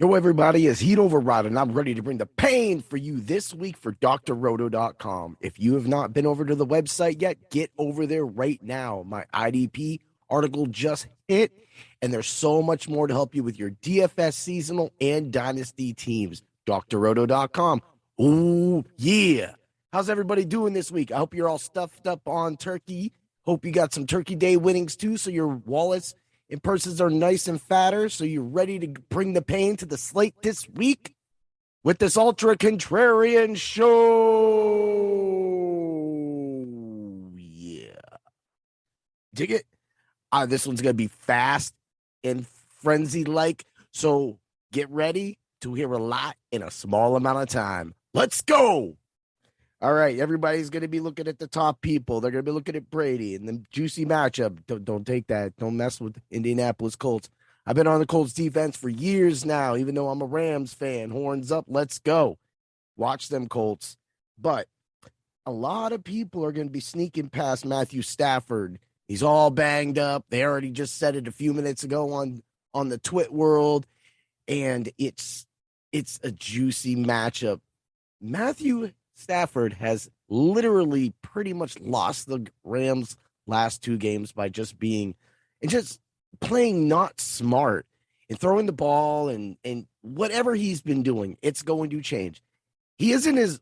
Yo, everybody, it's Heat Override, and I'm ready to bring the pain for you this week for drroto.com. If you have not been over to the website yet, get over there right now. My IDP article just hit, and there's so much more to help you with your DFS seasonal and dynasty teams. drroto.com. Ooh, yeah. How's everybody doing this week? I hope you're all stuffed up on turkey. Hope you got some Turkey Day winnings too, so your wallets and purses are nice and fatter, so you're ready to bring the pain to the slate this week with this ultra contrarian show. Yeah. Dig it? This one's going to be fast and frenzy like, so get ready to hear a lot in a small amount of time. Let's go. All right, everybody's going to be looking at the top people. They're going to be looking at Brady and the juicy matchup. Don't take that. Don't mess with Indianapolis Colts. I've been on the Colts defense for years now, even though I'm a Rams fan. Horns up, let's go. Watch them Colts. But a lot of people are going to be sneaking past Matthew Stafford. He's all banged up. They already just said it a few minutes ago on the Twit world, and it's a juicy matchup. Matthew Stafford has literally pretty much lost the Rams' last two games by just playing not smart and throwing the ball and whatever he's been doing, it's going to change. He isn't as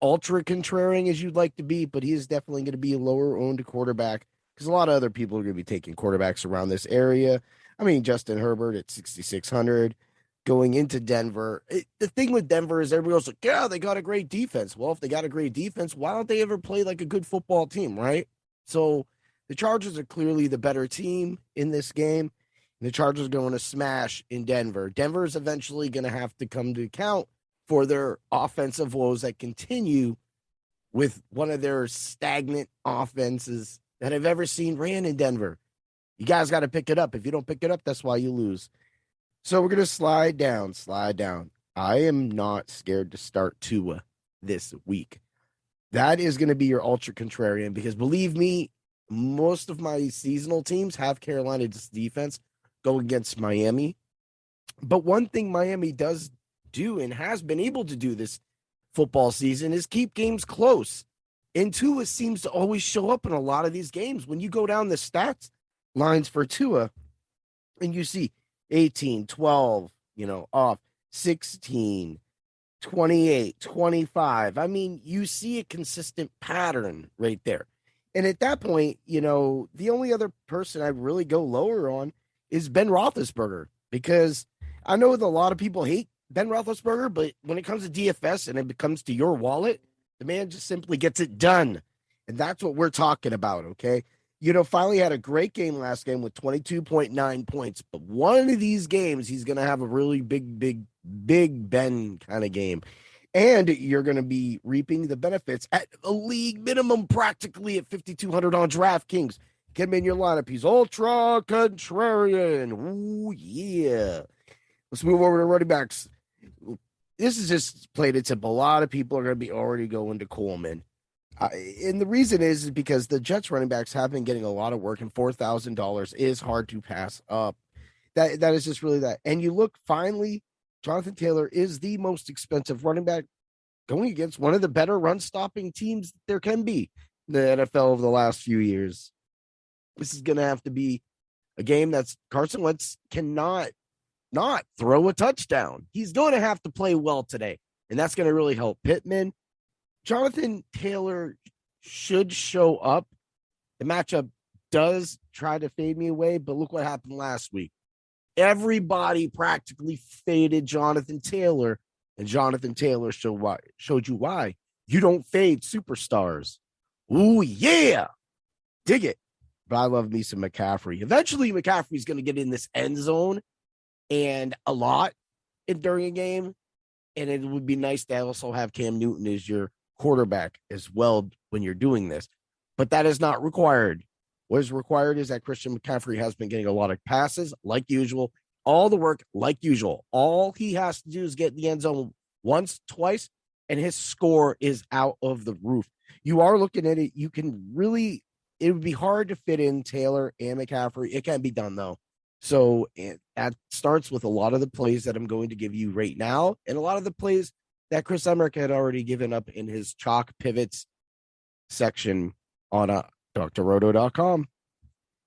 ultra contrarian as you'd like to be, but he is definitely going to be a lower owned quarterback because a lot of other people are going to be taking quarterbacks around this area. I mean, Justin Herbert at 6,600. Going into Denver. The thing with Denver is everybody goes like, yeah, they got a great defense. Well, if they got a great defense, why don't they ever play like a good football team, right? So the Chargers are clearly the better team in this game. And the Chargers are going to smash in Denver. Denver is eventually going to have to come to account for their offensive woes that continue with one of their stagnant offenses that I've ever seen ran in Denver. You guys got to pick it up. If you don't pick it up, that's why you lose. So we're going to slide down. I am not scared to start Tua this week. That is going to be your ultra contrarian because believe me, most of my seasonal teams have Carolina's defense go against Miami. But one thing Miami does do and has been able to do this football season is keep games close. And Tua seems to always show up in a lot of these games. When you go down the stats lines for Tua and you see 18, 12, off 16, 28, 25. I mean, you see a consistent pattern right there. And at that point, the only other person I'd really go lower on is Ben Roethlisberger because I know that a lot of people hate Ben Roethlisberger, but when it comes to DFS and it comes to your wallet, the man just simply gets it done. And that's what we're talking about, okay? Finally had a great game last game with 22.9 points. But one of these games, he's going to have a really big Ben kind of game. And you're going to be reaping the benefits at a league minimum practically at 5,200 on DraftKings. Get him in your lineup. He's ultra contrarian. Ooh, yeah. Let's move over to running backs. This is just plain and simple. A lot of people are going to be already going to Coleman. And the reason is because the Jets running backs have been getting a lot of work, and $4,000 is hard to pass up. That is just really that. And you look, finally, Jonathan Taylor is the most expensive running back going against one of the better run-stopping teams there can be in the NFL over the last few years. This is going to have to be a game that's Carson Wentz cannot not throw a touchdown. He's going to have to play well today, and that's going to really help Pittman. Jonathan Taylor should show up. The matchup does try to fade me away, but look what happened last week. Everybody practically faded Jonathan Taylor, and Jonathan Taylor showed you why. You don't fade superstars. Ooh, yeah. Dig it. But I love me some McCaffrey. Eventually, McCaffrey's going to get in this end zone and a lot during a game, and it would be nice to also have Cam Newton as your quarterback as well when you're doing this, but that is not required. What is required is that Christian McCaffrey has been getting a lot of passes like usual, all the work like usual. All he has to do is get in the end zone once, twice, and his score is out of the roof. You are looking at it. It would be hard to fit in Taylor and McCaffrey. It can be done though. So that starts with a lot of the plays that I'm going to give you right now, and a lot of the plays that Chris Emmerich had already given up in his chalk pivots section on drroto.com.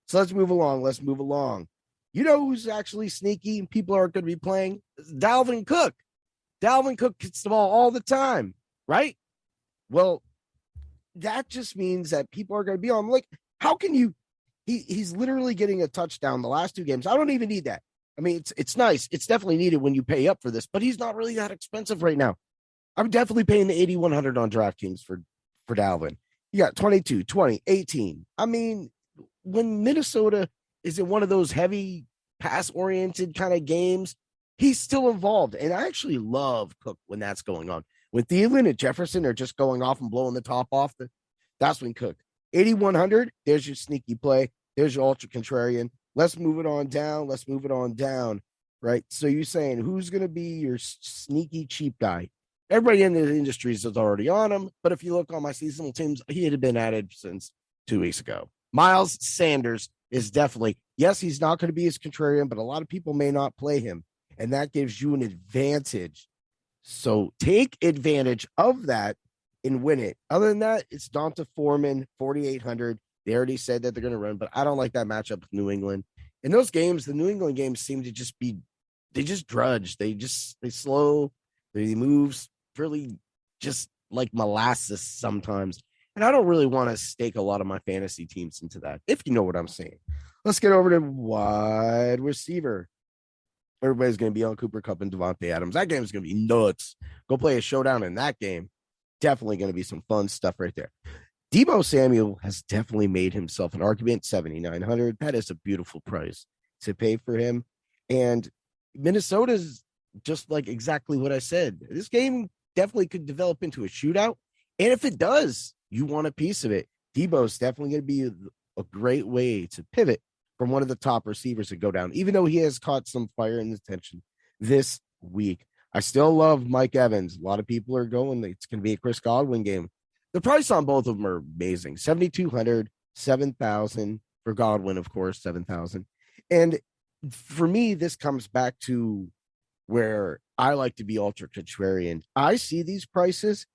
So let's move along. Let's move along. You know who's actually sneaky and people aren't going to be playing? Dalvin Cook. Dalvin Cook gets the ball all the time, right? Well, that just means that people are going to be on. Like, how can you? He's literally getting a touchdown the last two games. I don't even need that. I mean, it's nice. It's definitely needed when you pay up for this, but he's not really that expensive right now. I'm definitely paying the 8,100 on DraftKings for Dalvin. You got 22, 20, 18. I mean, when Minnesota is in one of those heavy pass oriented kind of games, he's still involved. And I actually love Cook when that's going on. When Thielen and Jefferson are just going off and blowing the top off, that's when Cook. 8,100, there's your sneaky play. There's your ultra contrarian. Let's move it on down. Let's move it on down. Right. So you're saying who's going to be your sneaky cheap guy? Everybody in the industry is already on him. But if you look on my seasonal teams, he had been added since 2 weeks ago. Miles Sanders is definitely, yes, he's not going to be as contrarian, but a lot of people may not play him. And that gives you an advantage. So take advantage of that and win it. Other than that, it's Donta Foreman, 4,800. They already said that they're going to run, but I don't like that matchup with New England. In those games, the New England games seem to just be, they just drudge. They slow, they move really just like molasses sometimes. And I don't really want to stake a lot of my fantasy teams into that, if you know what I'm saying. Let's get over to wide receiver. Everybody's going to be on Cooper Kupp and Devontae Adams. That game is going to be nuts. Go play a showdown in that game. Definitely going to be some fun stuff right there. Deebo Samuel has definitely made himself an argument, 7,900. That is a beautiful price to pay for him. And Minnesota's just like exactly what I said. This game definitely could develop into a shootout. And if it does, you want a piece of it. Deebo's definitely going to be a great way to pivot from one of the top receivers to go down, even though he has caught some fire in attention this week. I still love Mike Evans. A lot of people are going, it's going to be a Chris Godwin game. The price on both of them are amazing. 7,200, 7,000 for Godwin, of course, 7,000. And for me, this comes back to where I like to be ultra contrarian. I see these prices,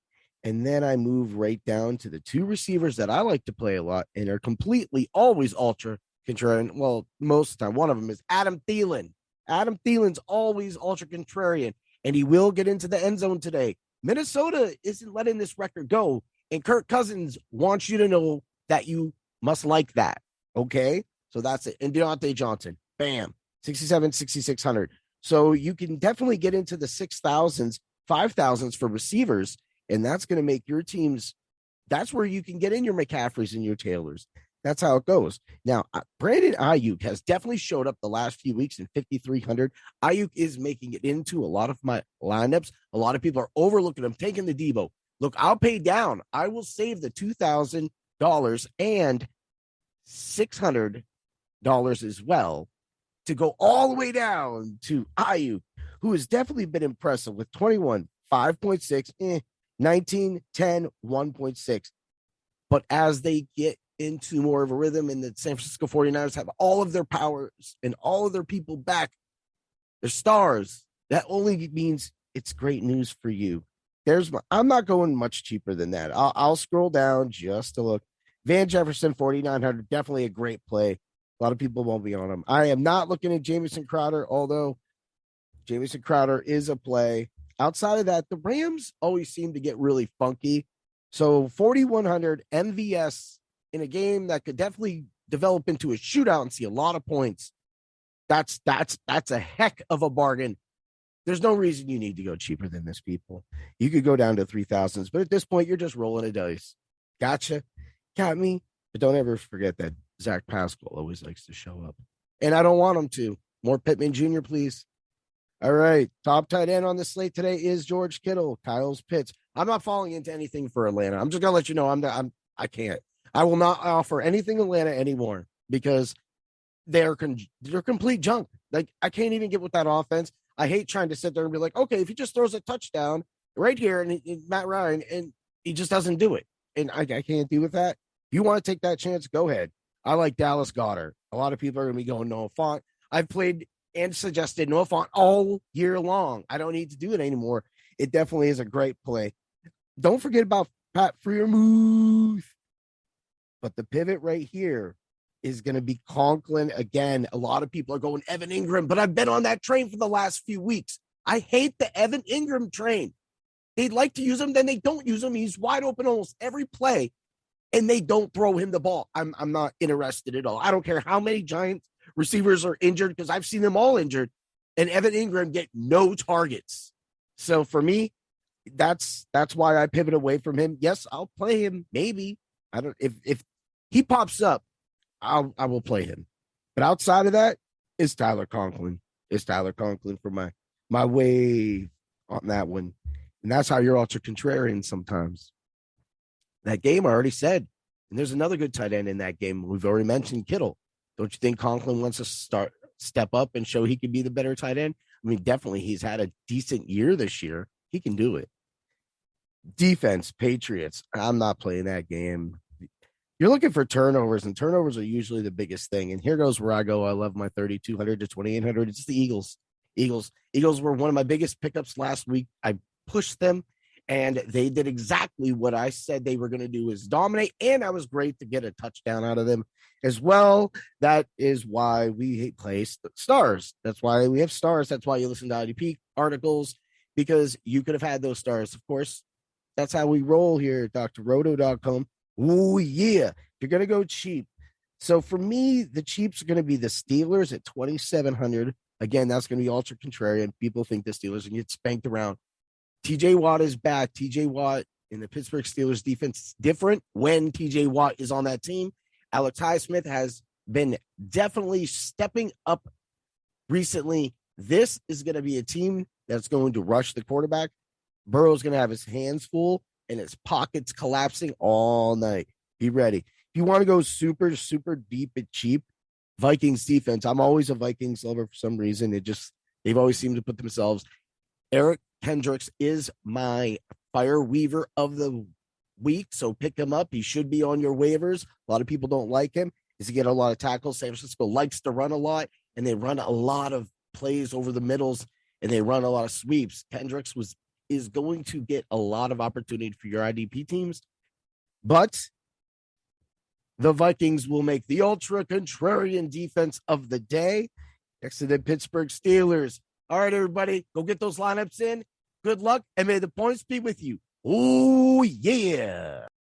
and then I move right down to the two receivers that I like to play a lot and are completely always ultra contrarian. Well, most of the time, one of them is Adam Thielen. Adam Thielen's always ultra contrarian, and he will get into the end zone today. Minnesota isn't letting this record go. And Kirk Cousins wants you to know that you must like that. Okay. So that's it. And Deontay Johnson, bam, 67, 6,600. So you can definitely get into the 6,000s, 5,000s for receivers. And that's going to make your teams, that's where you can get in your McCaffreys and your Taylors. That's how it goes. Now, Brandon Ayuk has definitely showed up the last few weeks in 5,300. Ayuk is making it into a lot of my lineups. A lot of people are overlooking him, taking the Deebo. Look, I'll pay down. I will save the $2,000 and $600 as well to go all the way down to Ayuk, who has definitely been impressive with 21, 5.6, 19, 10, 1.6. But as they get into more of a rhythm and the San Francisco 49ers have all of their powers and all of their people back, their stars, that only means it's great news for you. I'm not going much cheaper than that. I'll scroll down just to look. Van Jefferson, 4,900, definitely a great play. A lot of people won't be on him. I am not looking at Jamison Crowder, although Jamison Crowder is a play. Outside of that, the Rams always seem to get really funky. So 4,100 MVS in a game that could definitely develop into a shootout and see a lot of points. That's a heck of a bargain. There's no reason you need to go cheaper than this, people. You could go down to 3,000s, but at this point, you're just rolling a dice. Gotcha. Got me. But don't ever forget that Zach Pascal always likes to show up. And I don't want him to. More Pittman Jr., please. All right. Top tight end on the slate today is George Kittle, Kyle's Pitts. I'm not falling into anything for Atlanta. I'm just going to let you know I can't. I will not offer anything Atlanta anymore because they're complete junk. Like, I can't even get with that offense. I hate trying to sit there and be like, okay, if he just throws a touchdown right here and Matt Ryan, and he just doesn't do it. And I can't do with that. If you want to take that chance, go ahead. I like Dallas Goedert. A lot of people are going to be going Noah Font. I've played and suggested Noah Fant all year long. I don't need to do it anymore. It definitely is a great play. Don't forget about Pat Freiermuth. But the pivot right here is going to be Conklin again. A lot of people are going Evan Ingram, but I've been on that train for the last few weeks. I hate the Evan Ingram train. They'd like to use him, then they don't use him. He's wide open almost every play, and they don't throw him the ball. I'm not interested at all. I don't care how many Giants receivers are injured because I've seen them all injured, and Evan Ingram get no targets. So for me, that's why I pivot away from him. Yes, I'll play him. Maybe I don't if he pops up, I will play him. But outside of that, it's Tyler Conklin. It's Tyler Conklin for my way on that one. And that's how you're ultra contrarian sometimes. That game I already said. And there's another good tight end in that game. We've already mentioned Kittle. Don't you think Conklin wants to step up and show he can be the better tight end? I mean, definitely he's had a decent year this year. He can do it. Defense, Patriots. I'm not playing that game. You're looking for turnovers, and turnovers are usually the biggest thing. And here goes where I go. I love my 3,200 to 2,800. It's the Eagles. Eagles were one of my biggest pickups last week. I pushed them, and they did exactly what I said they were going to do, is dominate, and I was great to get a touchdown out of them as well. That is why we play stars. That's why we have stars. That's why you listen to IDP articles, because you could have had those stars. Of course, that's how we roll here at drroto.com. Oh, yeah. You're going to go cheap. So for me, the cheaps are going to be the Steelers at 2,700. Again, that's going to be ultra contrarian. People think the Steelers are going to get spanked around. TJ Watt is back. TJ Watt in the Pittsburgh Steelers defense is different when TJ Watt is on that team. Alex Highsmith has been definitely stepping up recently. This is going to be a team that's going to rush the quarterback. Burrow's going to have his hands full and his pockets collapsing all night. Be ready. If you want to go super, super deep and cheap, Vikings defense. I'm always a Vikings lover for some reason. They've always seemed to put themselves. Eric Kendricks is my fire weaver of the week, so pick him up. He should be on your waivers. A lot of people don't like him. He get a lot of tackles. San Francisco likes to run a lot, and they run a lot of plays over the middles, and they run a lot of sweeps. Kendricks is going to get a lot of opportunity for your IDP teams, but the Vikings will make the ultra contrarian defense of the day next to the Pittsburgh Steelers. All right, everybody, go get those lineups in. Good luck, and may the points be with you. Oh, yeah.